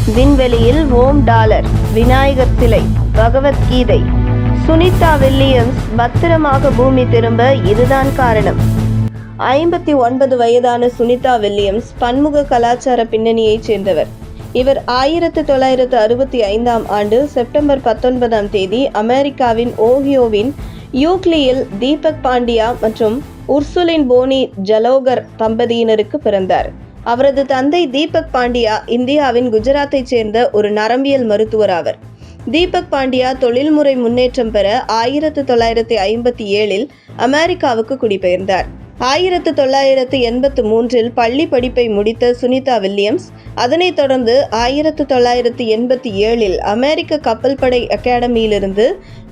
விண்வெளியில் ஓம் டாலர், விநாயகர் சிலை, பகவத்கீதை. சுனிதா வில்லியம்ஸ் பத்திரமாக பூமி திரும்ப இதுதான் காரணம். 59 வயதான சுனிதா வில்லியம்ஸ் பன்முக கலாச்சார பின்னணியைச் சேர்ந்தவர். இவர் 1965ஆம் ஆண்டு செப்டம்பர் 19ஆம் தேதி அமெரிக்காவின் ஓஹியோவின் யூக்லியில் தீபக் பாண்டியா மற்றும் உர்சுலின் போனி ஜலோகர் தம்பதியினருக்கு பிறந்தார். அவரது தந்தை தீபக் பாண்டியா இந்தியாவின் குஜராத்தைச் சேர்ந்த ஒரு நரம்பியல் மருத்துவர் ஆவர். தீபக் பாண்டியா தொழில்முறை முன்னேற்றம் பெற 1957இல் அமெரிக்காவுக்கு குடிபெயர்ந்தார். 1983இல் பள்ளி படிப்பை முடித்த சுனிதா வில்லியம்ஸ் அதனைத் தொடர்ந்து 1987இல் அமெரிக்க கப்பல் படை அகாடமியிலிருந்து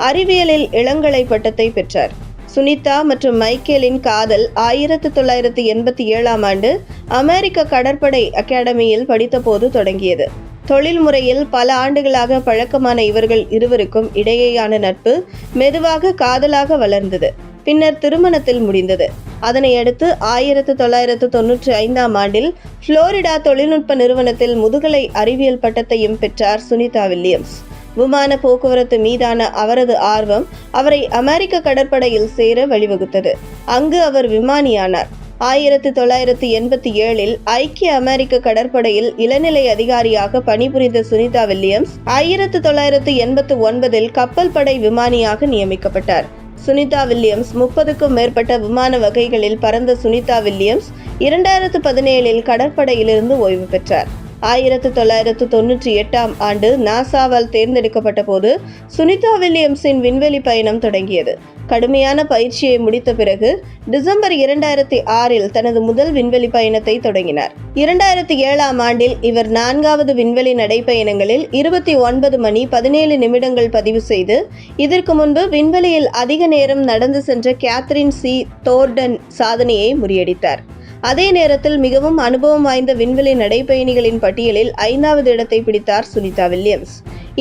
அறிவியலில் இளங்கலை பட்டத்தை பெற்றார். சுனிதா மற்றும் மைக்கேலின் காதல் 1987ஆம் ஆண்டு அமெரிக்க கடற்படை அகாடமியில் படித்தபோது தொடங்கியது. தொழில் முறையில் பல ஆண்டுகளாக பழக்கமான இவர்கள் இருவருக்கும் இடையேயான நட்பு மெதுவாக காதலாக வளர்ந்தது. பின்னர் திருமணத்தில் முடிந்தது. அதனையடுத்து 1995ஆம் ஆண்டில் புளோரிடா தொழில்நுட்ப நிறுவனத்தில் முதுகலை அறிவியல் பட்டத்தையும் பெற்றார் சுனிதா வில்லியம்ஸ். விமான போக்குவரத்து மீதான அவரது ஆர்வம் அவரை அமெரிக்க கடற்படையில் சேர வழிவகுத்தது. அங்கு அவர் விமானியானார். 1987இல் ஐக்கிய அமெரிக்க கடற்படையில் இளநிலை அதிகாரியாக பணிபுரிந்த சுனிதா வில்லியம்ஸ் 1989இல் கப்பல் படை விமானியாக நியமிக்கப்பட்டார். சுனிதா வில்லியம்ஸ் 30க்கும் மேற்பட்ட விமான வகைகளில் பறந்த சுனிதா வில்லியம்ஸ் 2017இல் கடற்படையிலிருந்து ஓய்வு பெற்றார். 1998ஆம் ஆண்டு நாசாவால் தேர்ந்தெடுக்கப்பட்ட போது சுனிதா வில்லியம்ஸின் விண்வெளி பயணம் தொடங்கியது. கடுமையான பயிற்சியை முடித்த பிறகு டிசம்பர் 2006இல் தனது முதல் விண்வெளி பயணத்தை தொடங்கினார். 2007ஆம் ஆண்டில் இவர் 4வது விண்வெளி நடைப்பயணங்களில் 29 மணி 17 நிமிடங்கள் பதிவு செய்து இதற்கு முன்பு விண்வெளியில் அதிக நேரம் நடந்து சென்ற கேத்ரின் சி தோர்டன் சாதனையை முறியடித்தார். அதே நேரத்தில் மிகவும் அனுபவம் வாய்ந்த விண்வெளி நடைப்பயணிகளின் பட்டியலில் 5வது இடத்தை பிடித்தார் சுனிதா வில்லியம்ஸ்.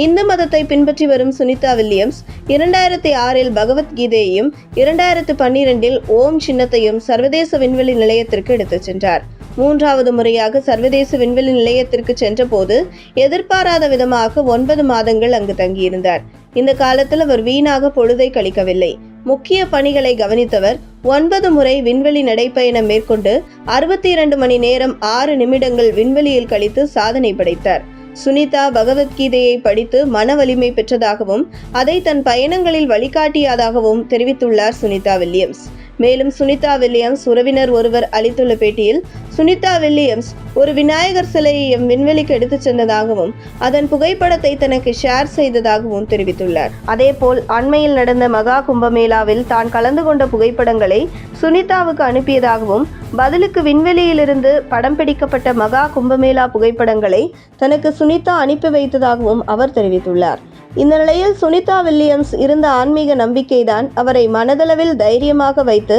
இந்து மதத்தை பின்பற்றி வரும் சுனிதா வில்லியம்ஸ் 2006இல் பகவத்கீதையையும் 2012இல் ஓம் சின்னத்தையும் சர்வதேச விண்வெளி நிலையத்திற்கு எடுத்துச் சென்றார். 3வது முறையாக சர்வதேச விண்வெளி நிலையத்திற்கு சென்றபோது எதிர்பாராத விதமாக 9 மாதங்கள் அங்கு தங்கியிருந்தார். இந்த காலத்தில் அவர் வீணாக பொழுதை கழிக்கவில்லை. முக்கிய பணிகளை கவனித்தவர் 9 முறை விண்வெளி நடைப்பயணம் மேற்கொண்டு 62 மணி நேரம் 6 நிமிடங்கள் விண்வெளியில் கழித்து சாதனை படைத்தார். சுனிதா பகவத்கீதையை படித்து மன வலிமை பெற்றதாகவும் அதை தன் பயணங்களில் வழிகாட்டியதாகவும் தெரிவித்துள்ளார் சுனிதா வில்லியம்ஸ். மேலும் சுனிதா வில்லியம்ஸ் உறவினர் ஒருவர் அளித்துள்ள பேட்டியில் சுனிதா வில்லியம்ஸ் ஒரு விநாயகர் சிலையை விண்வெளிக்கு எடுத்துச் சென்றதாகவும் அதன் புகைப்படத்தை தனக்கு ஷேர் செய்ததாகவும் தெரிவித்துள்ளார். அதேபோல் அண்மையில் நடந்த மகா கும்பமேளாவில் தான் கலந்து கொண்ட புகைப்படங்களை சுனிதாவுக்கு அனுப்பியதாகவும் பதிலுக்கு விண்வெளியிலிருந்து படம் பிடிக்கப்பட்ட மகா கும்பமேளா புகைப்படங்களை தனக்கு சுனிதா அனுப்பி வைத்ததாகவும் அவர் தெரிவித்துள்ளார். இந்த நிலையில் சுனிதா வில்லியம்ஸ் இருந்த ஆன்மீக நம்பிக்கைதான் அவரை மனதளவில் தைரியமாக வைத்து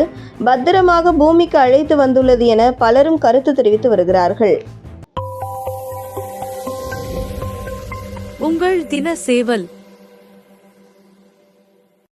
பத்திரமாக பூமிக்கு அழைத்து வந்துள்ளது என பலரும் கருத்து தெரிவித்து வருகிறார்கள். உங்கள் தின சேவல்